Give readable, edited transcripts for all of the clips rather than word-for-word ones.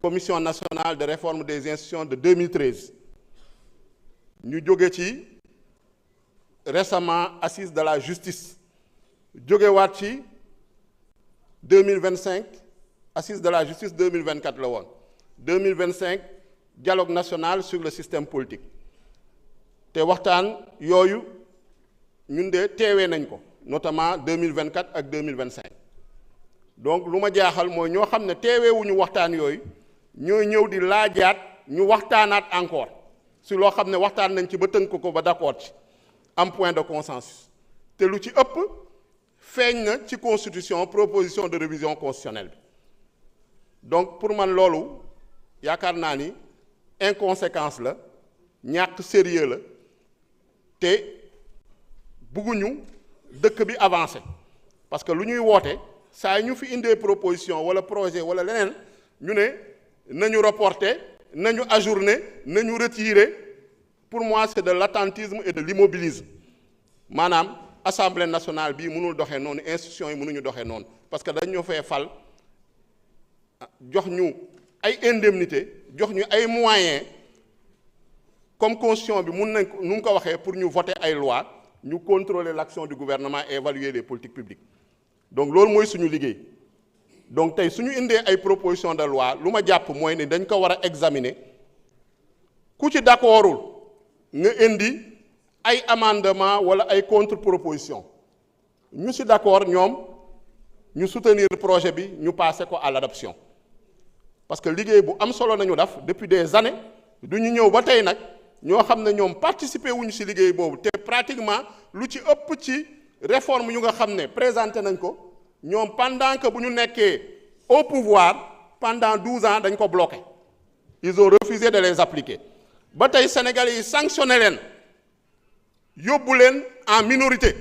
commission nationale de réforme des institutions de 2013 ñu jóge ci récemment assise de la justice jógewaat ci 2025 assise de la justice 2024 la woon 2025 dialogue national sur le système politique te waxtaan yooyu ñun de teewee nañ ko notamment 2024 ak 2025 donc lu ma jaaxal mooy ñoo xam ne teeweewuñu waxtaan yooyu ñooy ñëw di laajaat ñu waxtaanaat encore si loo xam ne waxtaan nañ ci ba tënk ko ba d'accord ci am point de consensus te lu ci ëpp feeñ na ci constitution proposition de révision constitutionnelle bi donc pour man loolu yaakaar naa ni inconséquence la ñàkk sérieux la te bugguñu dëkk bi avancé parce que lu ñuy woote saa ñu fi indee proposition wala projet wala leneen ñu ne nañu reporter nañu ajourner nañu retirer pour moi c'est de l'attentisme et de l'immobilisme maanaam assemblée nationale bii mënul doxee noonu institutions yi mënuñu doxee noonu parce que dañu fee fal jox ñu ay indemnité jox ñu ay moyens comme constitution bi mun nañ ko nu mu ko waxee pour ñu voter ay lois ñu contrôler l'action du gouvernement et évaluer les politiques publiques donc loolu mooy suñu liggéey donc tey suñu indee ay proposition de loi lu ma jàpp mooy ni dañ ko war a examiner ku ci d'accordul nga indi ay amendement wala ay contre-proposition ñu ci d'accord ñoom ñu soutenir projet bi ñu passer ko à l'adoption parce que liggéey bu am solo nañu def depuis des années du ñu ñëw ba tey nag ñoo xam ne ñoom participer wuñu ci liggéey boobu te pratiquement lu ci ëpp ci réforme yu nga xam ne présenté nañ ko ñoom pendant que bu ñu nekkee au pouvoir pendant 12 ans dañ ko bloqué ils ont refusé de les appliquer ba tey Sénégalais yi sanctionné leen yóbbu leen en minorité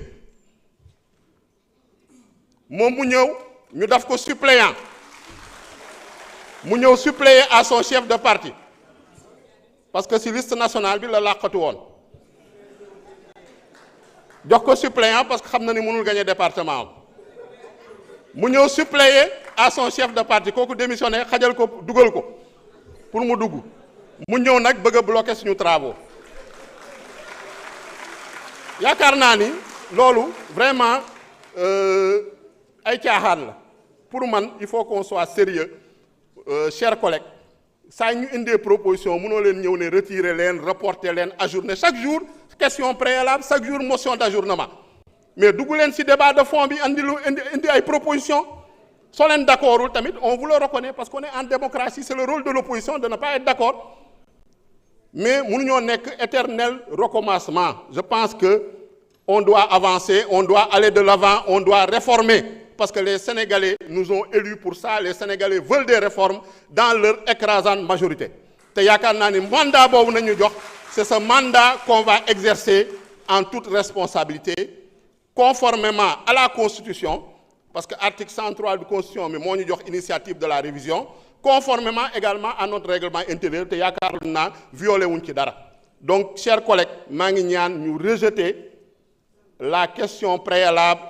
moom mu ñëw ñu def ko suppléant mu ñëw suppléer à son chef de parti parce que ci liste nationale bi la làqatu woon jox ko suppléant parce que xam na ni mënul gagner département mu ñëw suppléer à son chef de parti kooku démissionné xajal ko dugal ko pour mu dugg mu ñëw nag bëgg a bloquer suñu travaux yaakaar naa ni loolu vraiment ay caaxaan la pour man il faut qu'on soit sérieux chers collègues saa ñu indee proposition mënoo leen ñëw ne retirer leen reporter leen ajourner chaque jour question préalable chaque jour motion d'ajournement mais dugg leen ci débat de fond bi indi ay proposition soo leen d'accordul tamit on vous le reconnaît parce qu'on est en démocratie c'est le rôle de l'opposition de ne pas être d'accord mais mënuñoo nekk éternel recommencement je pense que on doit avancer on doit aller de l'avant on doit réformer parce que les Sénégalais nous ont élus pour ça les Sénégalais veulent des réformes dans leur écrasante majorité te yaakaar naa ni mandat boobu nañu jox c'est ce mandat qu'on va exercer en toute responsabilité conformément à la Constitution parce que article 103 de Constitution bi moo ñu jox initiative de la révision conformément également à notre règlement intérieur te yaakaar naa violé wuñ ci dara donc chers collègues maa ngi ñaan ñu rejeter la question préalable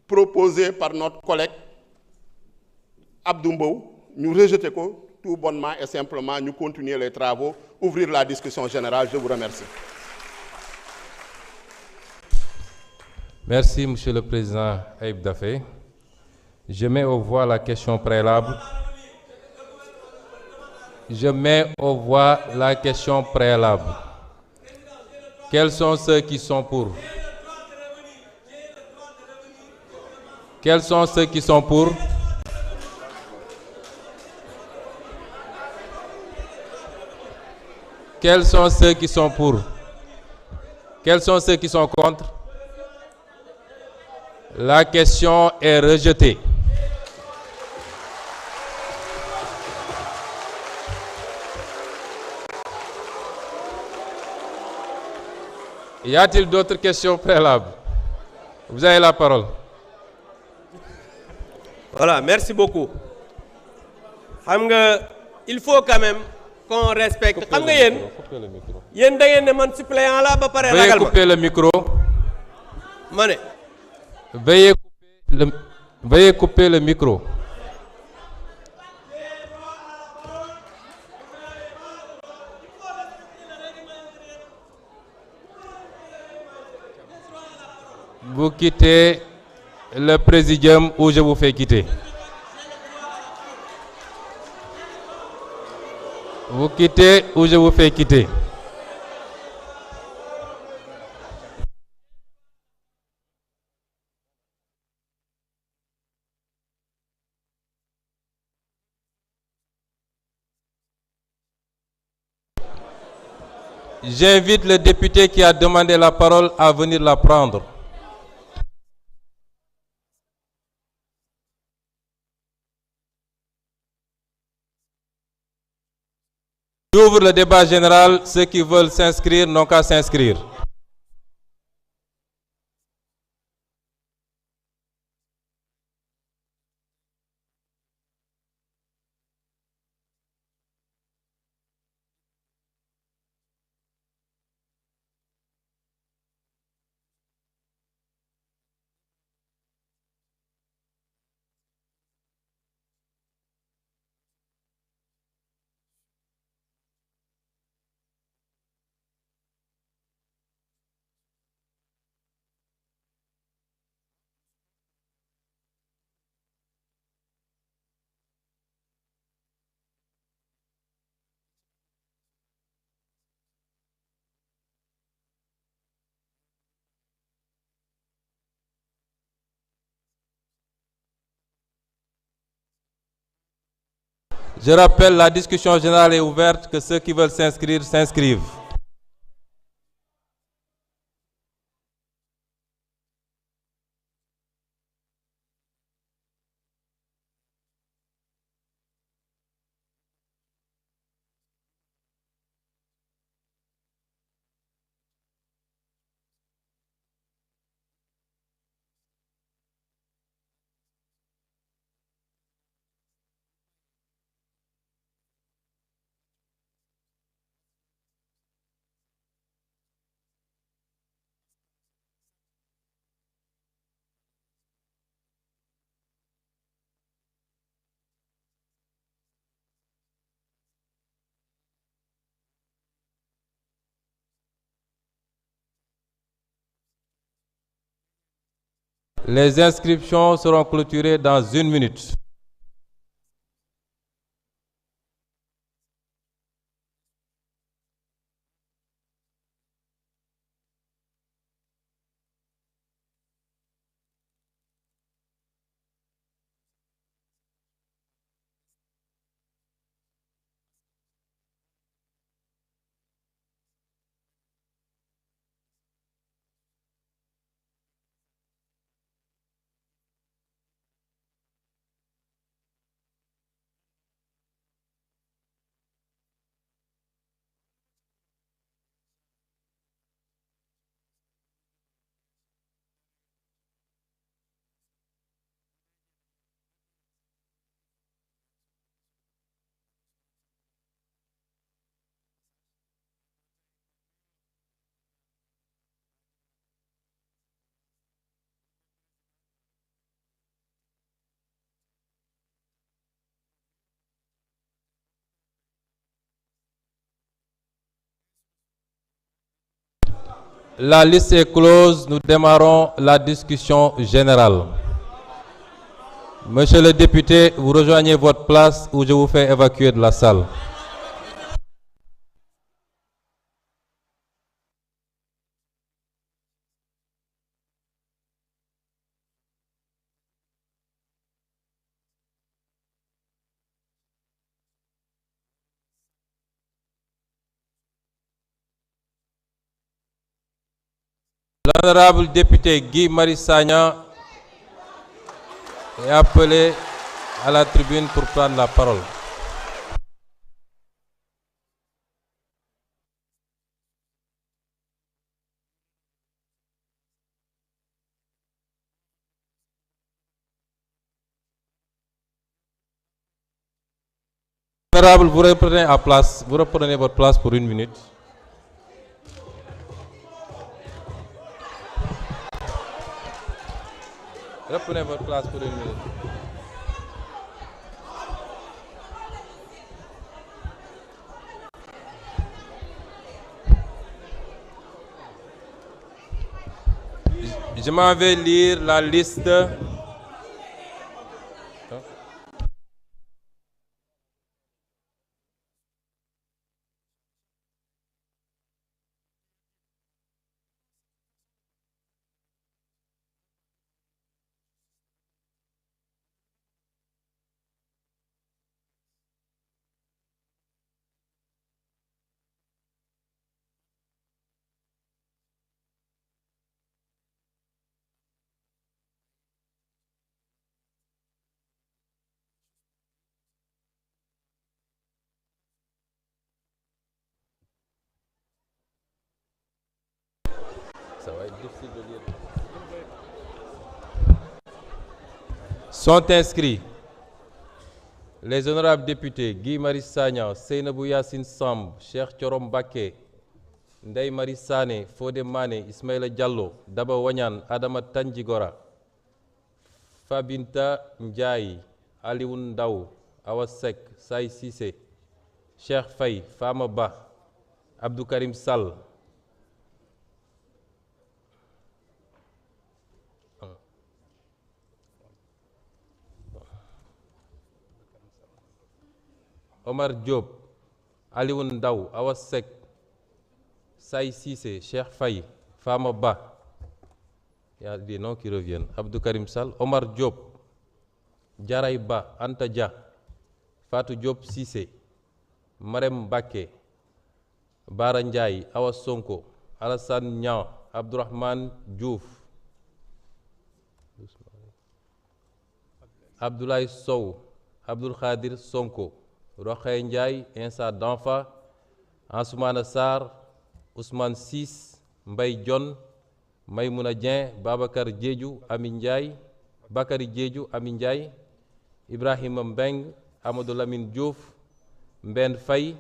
proposée par notre collègue Abdou Mbow ñu rejeter ko tout bonnement et simplement ñu continuer les travaux ouvrir la discussion générale je vous remercie. Merci Monsieur le Président Ayib Daffé. Je mets aux voix la question préalable. Je mets aux voix la question préalable. Quels sont ceux qui sont pour? Quels sont ceux qui sont pour? Quels sont ceux qui sont pour? Quels sont ceux qui sont contre? La question est rejetée. Y a-t-il d'autres questions préalables? Vous avez la parole. Voilà, merci beaucoup. Xam nga il faut quand même qu'on respecte. Xam nga yéen da ngeen ne man suppléant la ba pare ragal ma. Veuillez couper le micro. Ma ne. Veuillez couper le micro. vous quittez le présidium ou je vous fais quitter. Vous quittez ou je vous fais quitter. J'invite le député qui a demandé la parole à venir la prendre. J'ouvre le débat général. Ceux qui veulent s'inscrire n'ont qu'à s'inscrire. Je rappelle, la discussion générale est ouverte, que ceux qui veulent s'inscrire s'inscrivent. Les inscriptions seront clôturées dans 1 minute. La liste est close. Nous démarrons la discussion générale. Monsieur le député, vous rejoignez votre place ou je vous fais évacuer de la salle. L'honorable député Guy Marius Sagna est appelé à la tribune pour prendre la parole. Honorable, vous reprenez votre place pour 1 minute. Reprenez votre place pour 1 minute. Je m'en vais lire la liste. Ça va être difficile de lire. Sont inscrits les honorables députés Guy Marius Sagna, Seynabou Yassine Samb, Cheikh Thioro Mbacké, Ndeye Marie Sané, Fodé Mané, Ismaïla Diallo, Daba Wañan, Adama Tanjigora, Fabinta Ndiaye, Alioune Ndaw, Awa Seck, Say Cissé, Cheikh Faye, Fama Ba, Abdou Karim Sall, Omar Diop, Alioune Ndaw, Awa Seck, Say Cissé, Cheikh Faye, Fama Ba. Il y a des noms qui reviennent. Abdou Karim Sall, Omar Diop, Diaray Ba, Anta Dia, Fatou Diop Cissé, Marem Mbacké, Bara Ndiaye, Awa Sonko, Alassane Niang, Abdourahmane Diouf, Abdoulaye Sow, Abdoul Khadir Sonko, Rokhaya Ndiaye, Insa Danfa, Ansoumana Sarr, Ousmane Ciss, Mbaye Dione, Maymouna Dieng, Babacar Diédhiou, Ami Ndiaye, Bakary Diédhiou, Ami Ndiaye, Ibrahima Mbeng, Amadou Lamine Diouf, Mben Faye,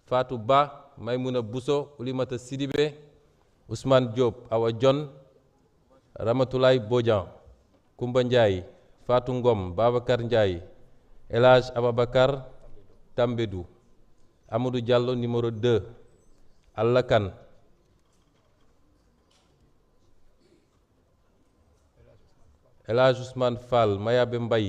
Fatou Ba, Maymouna Bousso, Oulimata Sidibé, Ousmane Diop, Awa Dione, Ramatoulaye Bodian, Koumba Ndiaye, Fatou Ngom, Babacar Ndiaye, El Hadj Ababacar Tambédou, Amadou Diallo numéro 2, Allah Kane, El Hadj Ousmane Fall, Mayabe Mbaye,